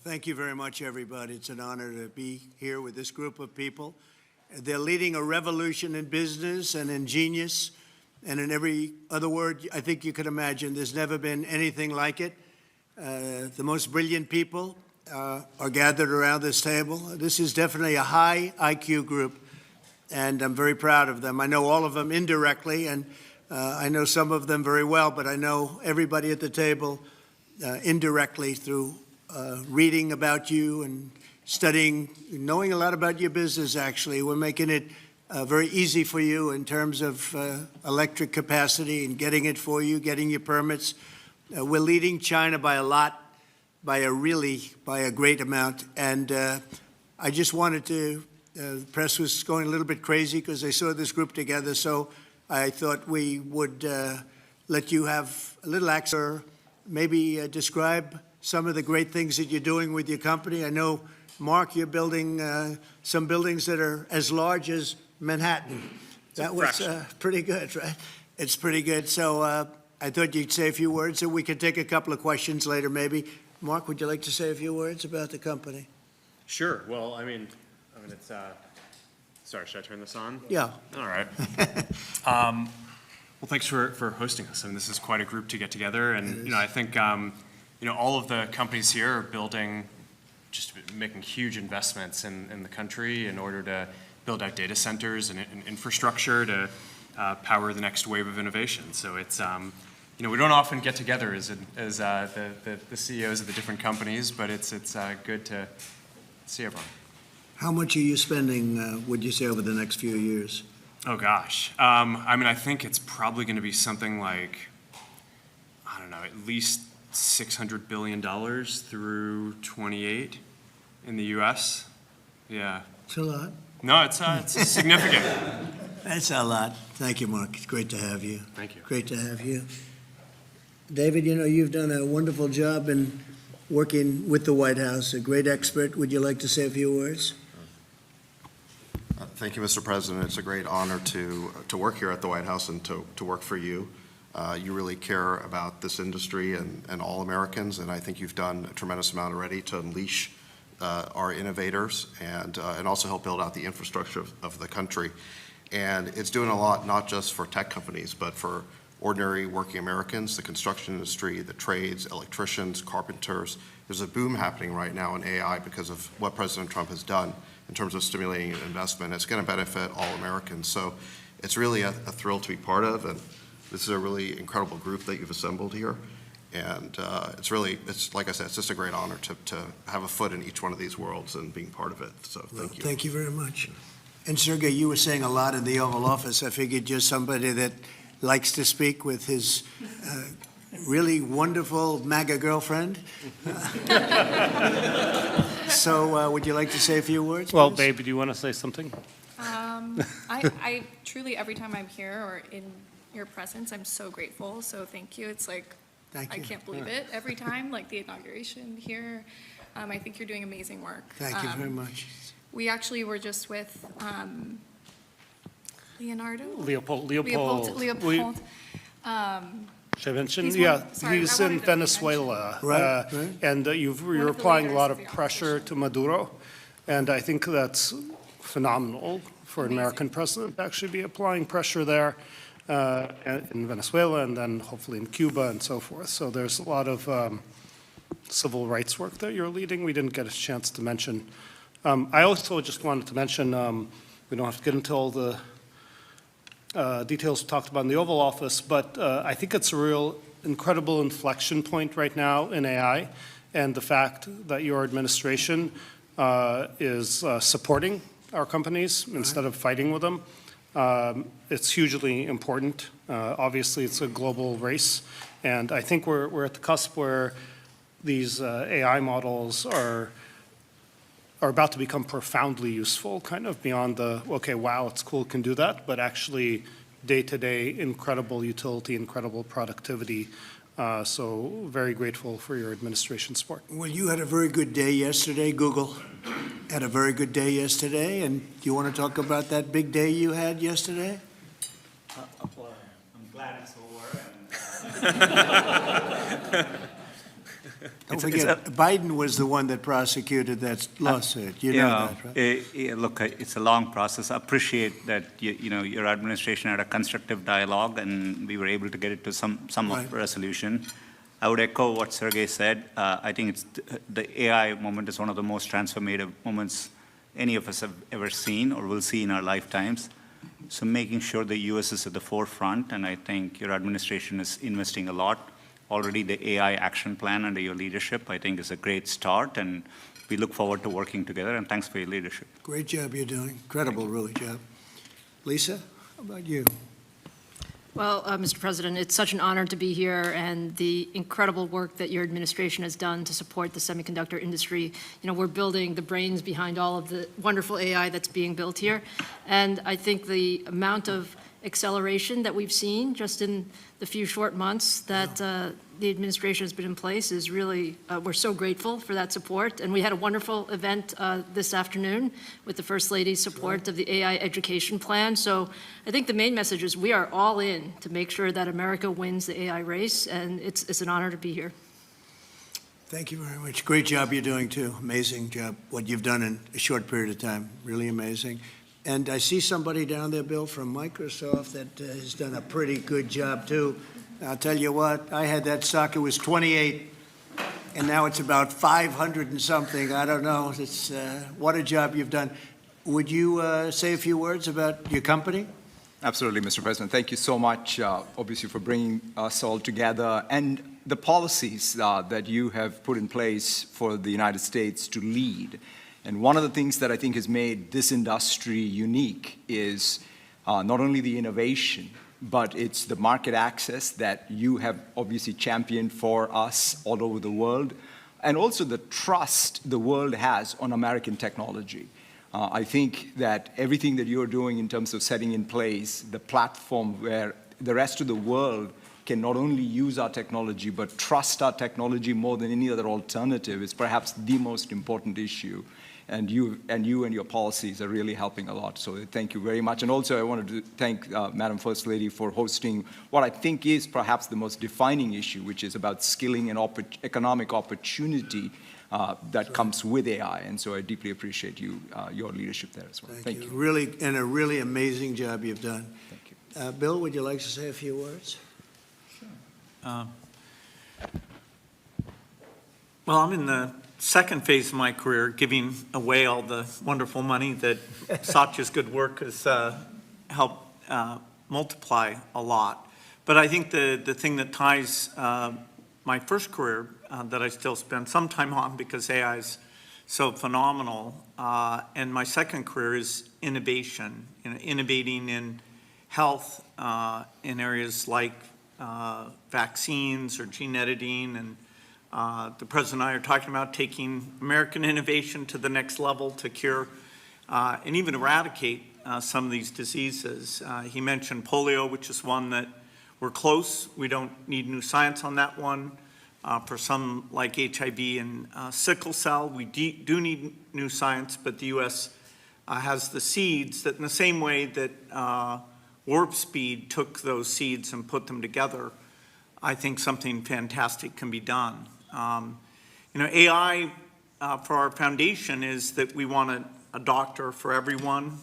Thank you very much, everybody. It's an honor to be here with this group of people. They're leading a revolution in business and in genius, and in every other word I think you could imagine. There's never been anything like it. The most brilliant people are gathered around this table. This is definitely a high IQ group, and I'm very proud of them. I know all of them indirectly, and I know some of them very well, but I know everybody at the table indirectly through reading about you and studying, knowing a lot about your business, actually. We're making it very easy for you in terms of electric capacity and getting it for you, getting your permits. We're leading China by a lot, by a great amount. And I just wanted to, the press was going a little bit crazy because they saw this group together, so I thought we would let you have a little access, maybe describe some of the great things that you're doing with your company. I know, Mark, you're building some buildings that are as large as Manhattan. That was pretty good, right? It's pretty good. So I thought you'd say a few words, and we could take a couple of questions later, maybe. Mark, would you like to say a few words about the company? Sure. Well, I mean, it's. Sorry, should I turn this on? Yeah. All right. Well, thanks for hosting us. I mean, this is quite a group to get together, and I think all of the companies here are building, just making huge investments in the country in order to build out data centers and infrastructure to power the next wave of innovation. So it's, we don't often get together as the CEOs of the different companies, but it's good to see everyone. How much are you spending, would you say, over the next few years? Oh, gosh. I mean, I think it's probably going to be something like, I don't know, at least $600 billion through 28 in the U.S. Yeah. It's a lot. No, it's significant. That's a lot. Thank you, Mark. It's great to have you. Thank you. Great to have you. David, you've done a wonderful job in working with the White House, a great expert. Would you like to say a few words? Thank you, Mr. President. It's a great honor to work here at the White House and to work for you. You really care about this industry and all Americans, and I think you've done a tremendous amount already to unleash our innovators and also help build out the infrastructure of the country. And it's doing a lot, not just for tech companies, but for ordinary working Americans, the construction industry, the trades, electricians, carpenters. There's a boom happening right now in AI because of what President Trump has done in terms of stimulating investment. It's going to benefit all Americans. So it's really a thrill to be part of, and this is a really incredible group that you've assembled here. And it's like I said, it's just a great honor to have a foot in each one of these worlds and being part of it. So thank you. Thank you very much. And Sergey, you were saying a lot in the Oval Office. I figured you're somebody that likes to speak with his really wonderful MAGA girlfriend. So would you like to say a few words, Well, please? babe, do you want to say something? I truly, every time I'm here or in your presence, I'm so grateful. So thank you. It's like, Thank I you. can't believe it every time, like the inauguration here. I think you're doing amazing work. Thank you very much. We actually were just with Leopold. He's He's in Venezuela. Right. And you're applying a lot of pressure to Maduro. And I think that's phenomenal for an American president to actually be applying pressure there in Venezuela and then hopefully in Cuba and so forth. So there's a lot of civil rights work that you're leading. We didn't get a chance to mention. I also just wanted to mention, we don't have to get into all the details we talked about in the Oval Office, but I think it's a real incredible inflection point right now in AI, and the fact that your administration is supporting our companies instead of fighting with them. It's hugely important. Obviously, it's a global race, and I think we're at the cusp where these AI models are about to become profoundly useful, kind of beyond the, okay, wow, it's cool, can do that, but actually day-to-day incredible utility, incredible productivity. So very grateful for your administration support. Well, you had a very good day yesterday. Google had a very good day yesterday. And do you want to talk about that big day you had yesterday? I'm glad it's over. Don't It's- it's forget, Biden was the one that prosecuted that lawsuit. You know that, right? Look, it's a long process. I appreciate that, your administration had a constructive dialogue, and we were able to get it to some Right. of resolution. I would echo what Sergey said. I think the AI moment is one of the most transformative moments any of us have ever seen or will see in our lifetimes. So making sure the U.S. is at the forefront, and I think your administration is investing a lot. Already the AI action plan under your leadership, I think, is a great start, and we look forward to working together, and thanks for your leadership. Great job you're doing. Incredible, really, job. Lisa, how about you? Well, Mr. President, it's such an honor to be here, and the incredible work that your administration has done to support the semiconductor industry. We're building the brains behind all of the wonderful AI that's being built here. And I think the amount of acceleration that we've seen just in the few short months that the administration has been in place is really, we're so grateful for that support. And we had a wonderful event this afternoon with the First Lady's support of the AI education plan. So I think the main message is we are all in to make sure that America wins the AI race, and it's an honor to be here. Thank you very much. Great job you're doing, too. Amazing job, what you've done in a short period of time. Really amazing. And I see somebody down there, Bill, from Microsoft that has done a pretty good job, too. I'll tell you what, I had that stock, it was 28, and now it's about 500 and something. I don't know. It's what a job you've done. Would you say a few words about your company? Absolutely, Mr. President. Thank you so much, obviously, for bringing us all together and the policies that you have put in place for the United States to lead. And one of the things that I think has made this industry unique is not only the innovation, but it's the market access that you have obviously championed for us all over the world, and also the trust the world has on American technology. I think that everything that you're doing in terms of setting in place the platform where the rest of the world can not only use our technology, but trust our technology more than any other alternative is perhaps the most important issue. And you and your policies are really helping a lot. So thank you very much. And also I wanted to thank Madam First Lady for hosting what I think is perhaps the most defining issue, which is about skilling and economic opportunity that comes with AI. And so I deeply appreciate your leadership there as well. Thank you. Really, and a really amazing job you've done. Thank you. Bill, would you like to say a few words? Well, I'm in the second phase of my career, giving away all the wonderful money that Satya's good work has helped multiply a lot. But I think the thing that ties my first career that I still spend some time on because AI is so phenomenal, and my second career is innovation, innovating in health in areas like vaccines or gene editing, and the President and I are talking about taking American innovation to the next level to cure and even eradicate some of these diseases. He mentioned polio, which is one that we're close. We don't need new science on that one. For some like HIV and sickle cell, we do need new science, but the U.S. Has the seeds that in the same way that Warp Speed took those seeds and put them together, I think something fantastic can be done. AI for our foundation is that we want a doctor for everyone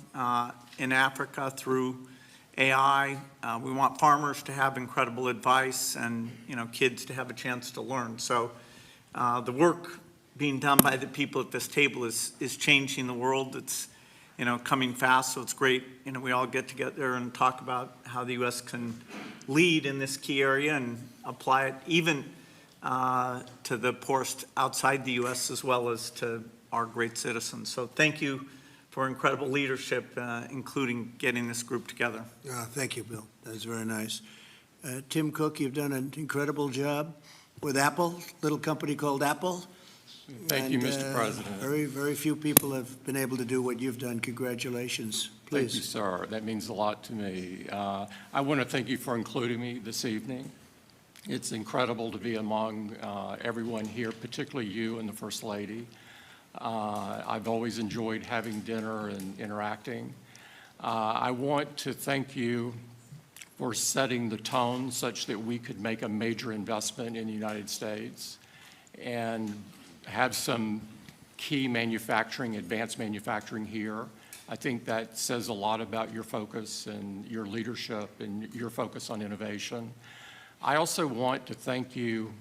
in Africa through AI. We want farmers to have incredible advice and, kids to have a chance to learn. So the work being done by the people at this table is changing the world. It's, coming fast, so it's great. We all get together and talk about how the U.S. can lead in this key area and apply it even to the poorest outside the U.S. as well as to our great citizens. So thank you for incredible leadership, including getting this group together. Thank you, Bill. That was very nice. Tim Cook, you've done an incredible job with Apple, little company called Apple. Thank you, Mr. President. Very, very few people have been able to do what you've done. Congratulations. Please. Thank you, sir. That means a lot to me. I want to thank you for including me this evening. It's incredible to be among everyone here, particularly you and the First Lady. I've always enjoyed having dinner and interacting. I want to thank you for setting the tone such that we could make a major investment in the United States. and have some key manufacturing, advanced manufacturing here. I think that says a lot about your focus and your leadership and your focus on innovation. I also want to thank you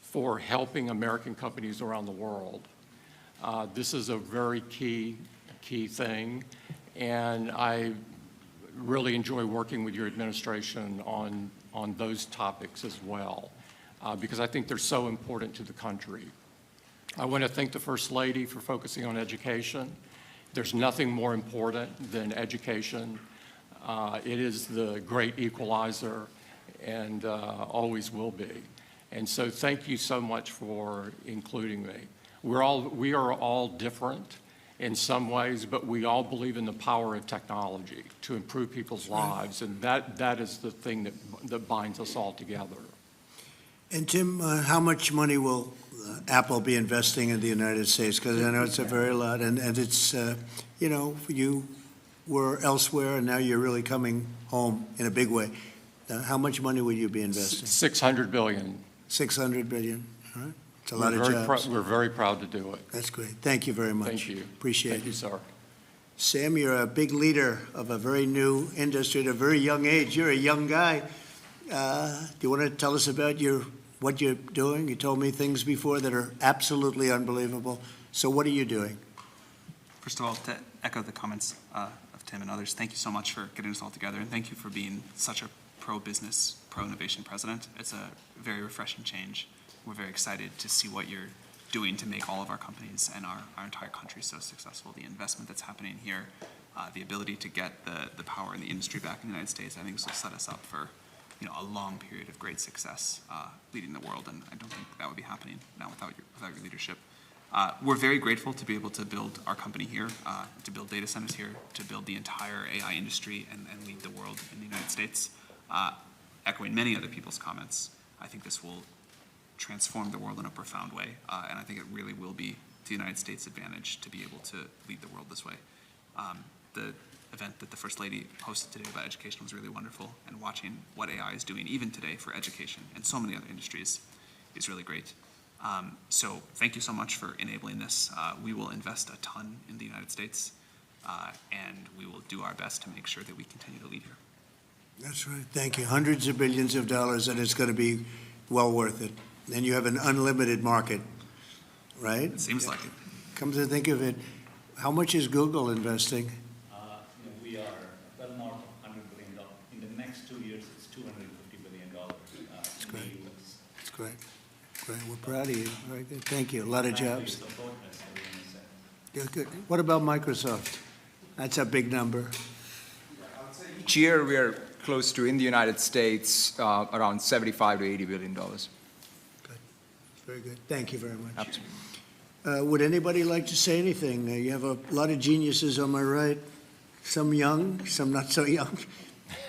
for helping American companies around the world. This is a very key thing, and I really enjoy working with your administration on those topics as well, because I think they're so important to the country. I want to thank the First Lady for focusing on education. There's nothing more important than education. It is the great equalizer and always will be. And so thank you so much for including me. We are all different in some ways, but we all believe in the power of technology to improve people's lives, and that is the thing that binds us all together. And Tim, how much money will Apple be investing in the United States? Because I know it's a very lot, and it's, you know, you were elsewhere, and now you're really coming home in a big way. How much money will you be investing? $600 billion. $600 billion, all right? It's a lot of jobs. We're very proud to do it. That's great. Thank you very much. Thank you. Appreciate it. Thank you, sir. Sam, you're a big leader of a very new industry at a very young age. You're a young guy. Do you want to tell us about what you're doing? You told me things before that are absolutely unbelievable. So what are you doing? First of all, to echo the comments of Tim and others, thank you so much for getting us all together, and thank you for being such a pro-business, pro-innovation president. It's a very refreshing change. We're very excited to see what you're doing to make all of our companies and our entire country so successful. The investment that's happening here, the ability to get the power in the industry back in the United States, I think this will set us up for a long period of great success leading the world, and I don't think that would be happening now without your leadership. We're very grateful to be able to build our company here, to build data centers here, to build the entire AI industry and lead the world in the United States. Echoing many other people's comments, I think this will transform the world in a profound way, and I think it really will be to the United States' advantage to be able to lead the world this way. The event that the First Lady hosted today about education was really wonderful, and watching what AI is doing even today for education and so many other industries is really great. So thank you so much for enabling this. We will invest a ton in the United States, and we will do our best to make sure that we continue to lead here. That's right. Thank you. Hundreds of billions of dollars, and it's going to be well worth it. And you have an unlimited market, right? It seems like it. Come to think of it, how much is Google investing? We are well north of $100 billion. In the next 2 years, it's $250 billion. That's great. That's great. Great. We're proud of you. Very good. Thank you. A lot of jobs. Good. What about Microsoft? That's a big number. Each year, we are close to, in the United States, around $75 to $80 billion. Good. Very good. Thank you very much. Absolutely. Would anybody like to say anything? You have a lot of geniuses on my right, some young, some not so young.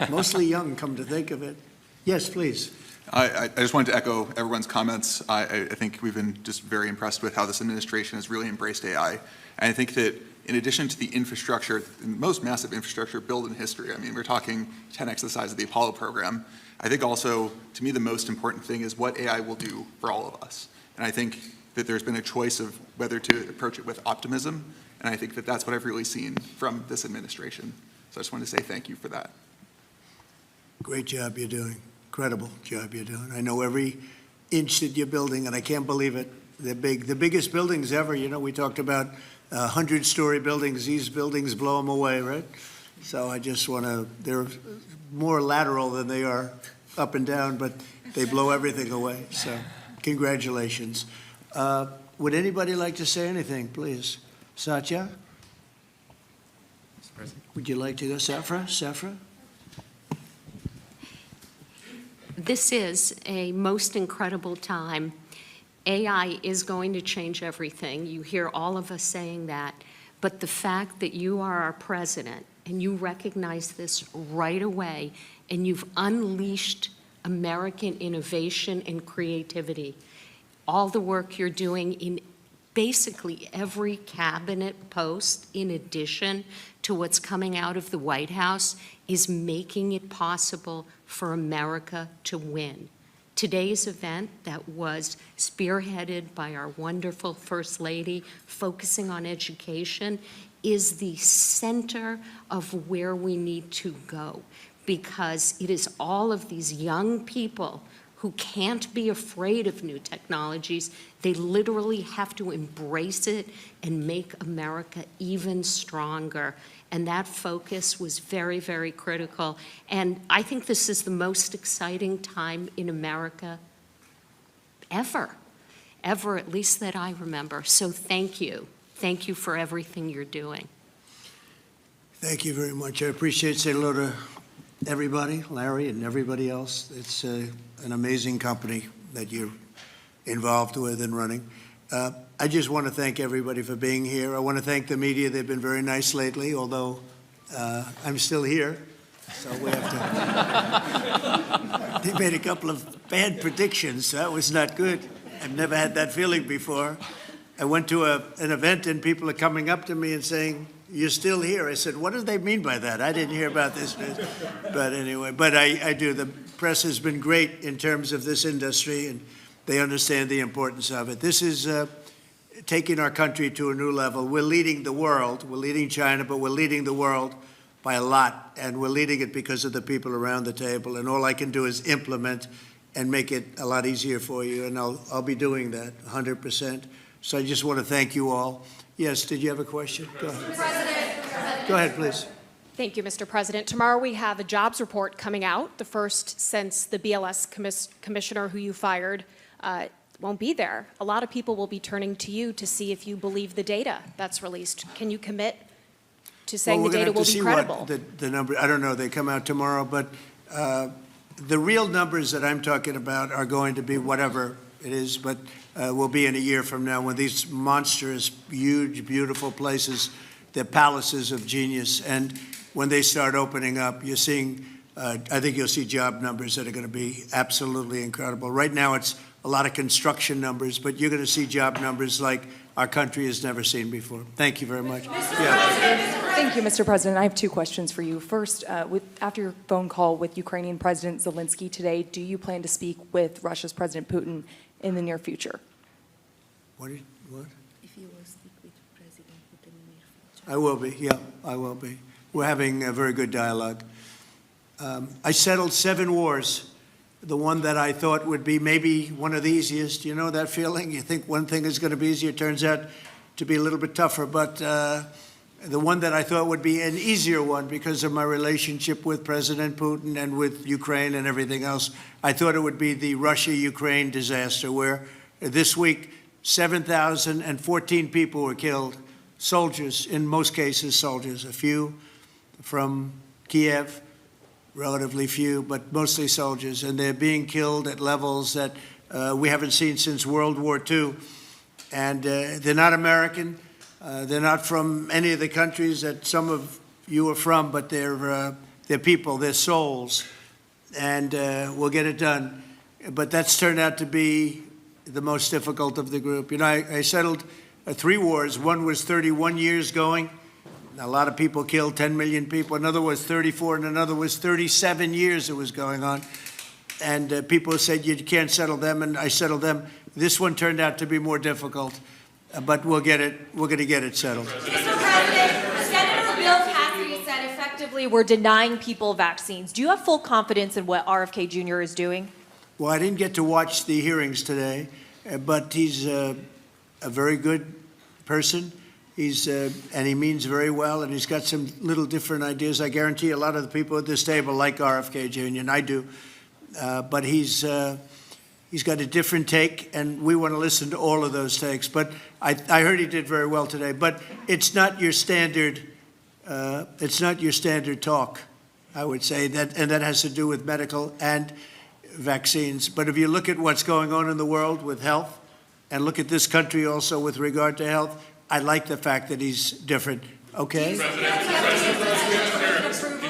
Mostly young, come to think of it. Yes, please. I just wanted to echo everyone's comments. I think we've been just very impressed with how this administration has really embraced AI. And I think that in addition to the infrastructure, the most massive infrastructure built in history, I mean, we're talking 10x the size of the Apollo program. I think also, to me, the most important thing is what AI will do for all of us. And I think that there's been a choice of whether to approach it with optimism, and I think that that's what I've really seen from this administration. So I just wanted to say thank you for that. Great job you're doing. Incredible job you're doing. I know every inch that you're building, and I can't believe it. They're big. The biggest buildings ever. You know, we talked about 100-story buildings. These buildings blow them away, right? So I just want to, they're more lateral than they are up and down, but they blow everything away. So congratulations. Would anybody like to say anything, please? Satya? Mr. President. Would you like to go? Safra? This is a most incredible time. AI is going to change everything. You hear all of us saying that. But the fact that you are our president and you recognize this right away and you've unleashed American innovation and creativity, all the work you're doing in basically every cabinet post, in addition to what's coming out of the White House, is making it possible for America to win, Today's event that was spearheaded by our wonderful First Lady, focusing on education, is the center of where we need to go, because it is all of these young people who can't be afraid of new technologies. They literally have to embrace it and make America even stronger. And that focus was very, very critical. And I think this is the most exciting time in America ever, at least that I remember. So thank you. Thank you for everything you're doing. Thank you very much. I appreciate saying hello to everybody, Larry and everybody else. It's an amazing company that you're involved with and running. I just want to thank everybody for being here. I want to thank the media. They've been very nice lately, although I'm still here, so we have to. They made a couple of bad predictions. That was not good. I've never had that feeling before. I went to an event and people are coming up to me and saying, "You're still here." I said, "What do they mean by that? I didn't hear about this." But anyway, I do. The press has been great in terms of this industry, and they understand the importance of it. This is taking our country to a new level. We're leading the world. We're leading China, but we're leading the world by a lot, and we're leading it because of the people around the table. And all I can do is implement and make it a lot easier for you, and I'll be doing that 100%. So I just want to thank you all. Yes, did you have a question? Go ahead. Go ahead, please. Thank you, Mr. President. Tomorrow we have a jobs report coming out, the first since the BLS commissioner who you fired won't be there. A lot of people will be turning to you to see if you believe the data that's released. Can you commit to saying the data will be credible? The number, I don't know, they come out tomorrow, but the real numbers that I'm talking about are going to be whatever it is, but will be in a year from now when these monstrous, huge, beautiful places, they're palaces of genius. And when they start opening up, you're seeing, I think you'll see job numbers that are going to be absolutely incredible. Right now, it's a lot of construction numbers, but you're going to see job numbers like our country has never seen before. Thank you very much. Thank you, Mr. President. I have two questions for you. First, after your phone call with Ukrainian President Zelensky today, do you plan to speak with Russia's President Putin in the near future? What? If you will speak with President Putin in the near future. I will be, yeah, I will be. We're having a very good dialogue. I settled 7 wars. The one that I thought would be maybe one of the easiest. You know that feeling? You think one thing is going to be easier, it turns out to be a little bit tougher. But the one that I thought would be an easier one because of my relationship with President Putin and with Ukraine and everything else, I thought it would be the Russia-Ukraine disaster, where this week 7,014 people were killed, soldiers, in most cases soldiers, a few from Kiev, relatively few, but mostly soldiers, and they're being killed at levels that we haven't seen since World War II. And they're not American. They're not from any of the countries that some of you are from, but they're people, they're souls, and we'll get it done. But that's turned out to be the most difficult of the group. You know, I settled 3 wars. One was 31 years going. A lot of people killed, 10 million people. Another was 34, and another was 37 years it was going on. And people said, you can't settle them, and I settled them. This one turned out to be more difficult, but we'll get it. We're going to get it settled. Mr. President, Senator Bill Cassidy said effectively we're denying people vaccines. Do you have full confidence in what RFK Jr. is doing? Well, I didn't get to watch the hearings today, but he's a very good person. And he means very well, and he's got some little different ideas. I guarantee a lot of the people at this table like RFK Jr., and I do. But he's got a different take, and we want to listen to all of those takes. But I heard he did very well today. But it's not your standard. It's not your standard talk, I would say, and that has to do with medical and vaccines. But if you look at what's going on in the world with health, and look at this country also with regard to health, I like the fact that he's different. Okay? President, can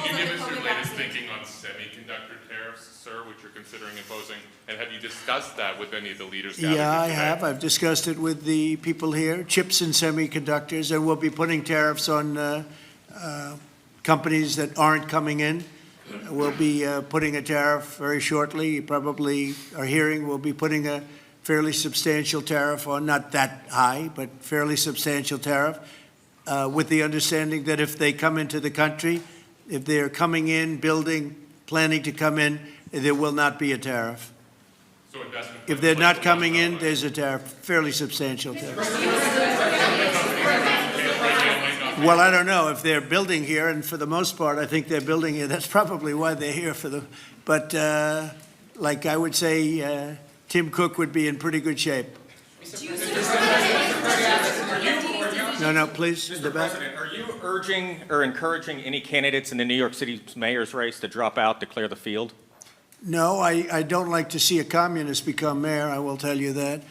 you give us your latest thinking on semiconductor tariffs, sir, which you're considering imposing? And have you discussed that with any of the leaders gathered Yeah, I today? have. I've discussed it with the people here, chips and semiconductors, and we'll be putting tariffs on companies that aren't coming in. will be putting a tariff very shortly. You probably are hearing we'll be putting a fairly substantial tariff on, not that high, but fairly substantial tariff, with the understanding that if they come into the country, if they're coming in, building, planning to come in, there will not be a tariff. So it doesn't. If they're not coming in, there's a tariff, fairly substantial tariff. Well, I don't know if they're building here, and for the most part, I think they're building here. That's probably why they're here for the, but like I would say, Tim Cook would be in pretty good shape. No, please, in the back. President, are you urging or encouraging any candidates in the New York City mayor's race to drop out, declare the field? No, I don't like to see a communist become mayor, I will tell you that.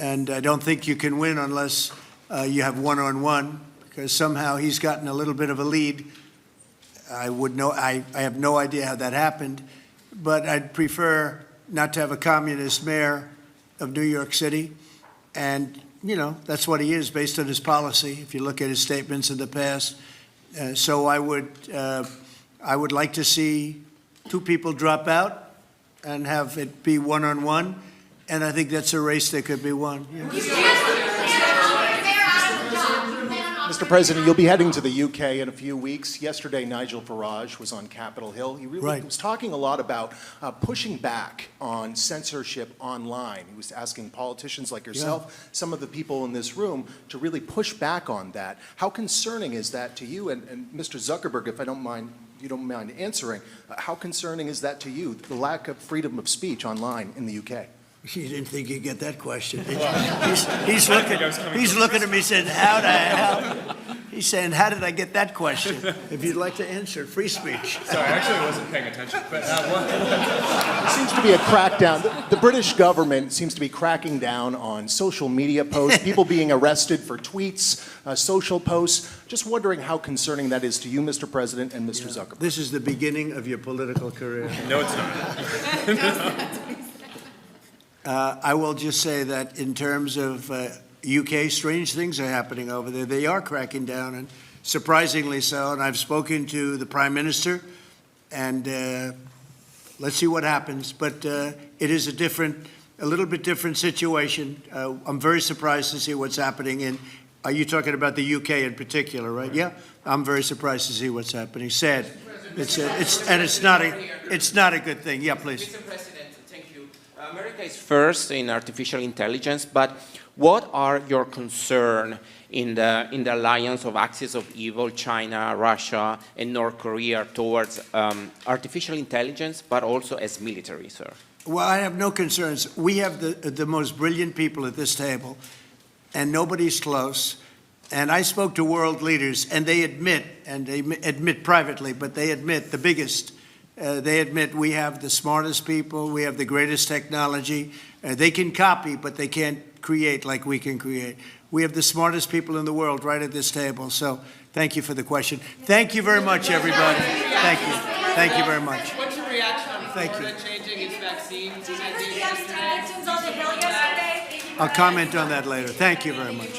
And I don't think you can win unless you have one-on-one, because somehow he's gotten a little bit of a lead. I have no idea how that happened, but I'd prefer not to have a communist mayor of New York City. And, you know, that's what he is based on his policy, if you look at his statements in the past. So I would like to see two people drop out and have it be one-on-one, and I think that's a race that could be won. Yeah. Mr. President, you'll be heading to the UK in a few weeks. Yesterday, Nigel Farage was on Capitol Hill. He really was talking a lot about pushing back on censorship online. He was asking politicians like yourself, some of the people in this room, to really push back on that. How concerning is that to you? And Mr. Zuckerberg, if you don't mind answering, how concerning is that to you, the lack of freedom of speech online in the UK? You didn't think you'd get that question, did you? He's looking at me saying, how the hell? He's saying, how did I get that question? If you'd like to answer, free speech. Sorry, I actually wasn't paying attention. But There seems to be a crackdown. The British government seems to be cracking down on social media posts, people being arrested for tweets, social posts. Just wondering how concerning that is to you, Mr. President, and Mr. Zuckerberg. This is the beginning of your political career. No, it's not. I will just say that in terms of UK, strange things are happening over there. They are cracking down, and surprisingly so. And I've spoken to the Prime Minister, and let's see what happens. But it is a little bit different situation. I'm very surprised to see what's happening in. Are you talking about the UK in particular, right? Yeah, I'm very surprised to see what's happening. Sad. It's not a good thing. Yeah, please. Mr. President, thank you. America is first in artificial intelligence, but what are your concerns in the alliance of axis of evil, China, Russia, and North Korea towards artificial intelligence, but also as military, sir? Well, I have no concerns. We have the most brilliant people at this table, and nobody's close. And I spoke to world leaders, and they admit privately, but they admit the biggest. They admit we have the smartest people, we have the greatest technology. They can copy, but they can't create like we can create. We have the smartest people in the world right at this table. So thank you for the question. Thank you very much, everybody. Thank you. Thank you very much. What's your reaction on Florida changing its vaccine? I'll comment on that later. Thank you very much.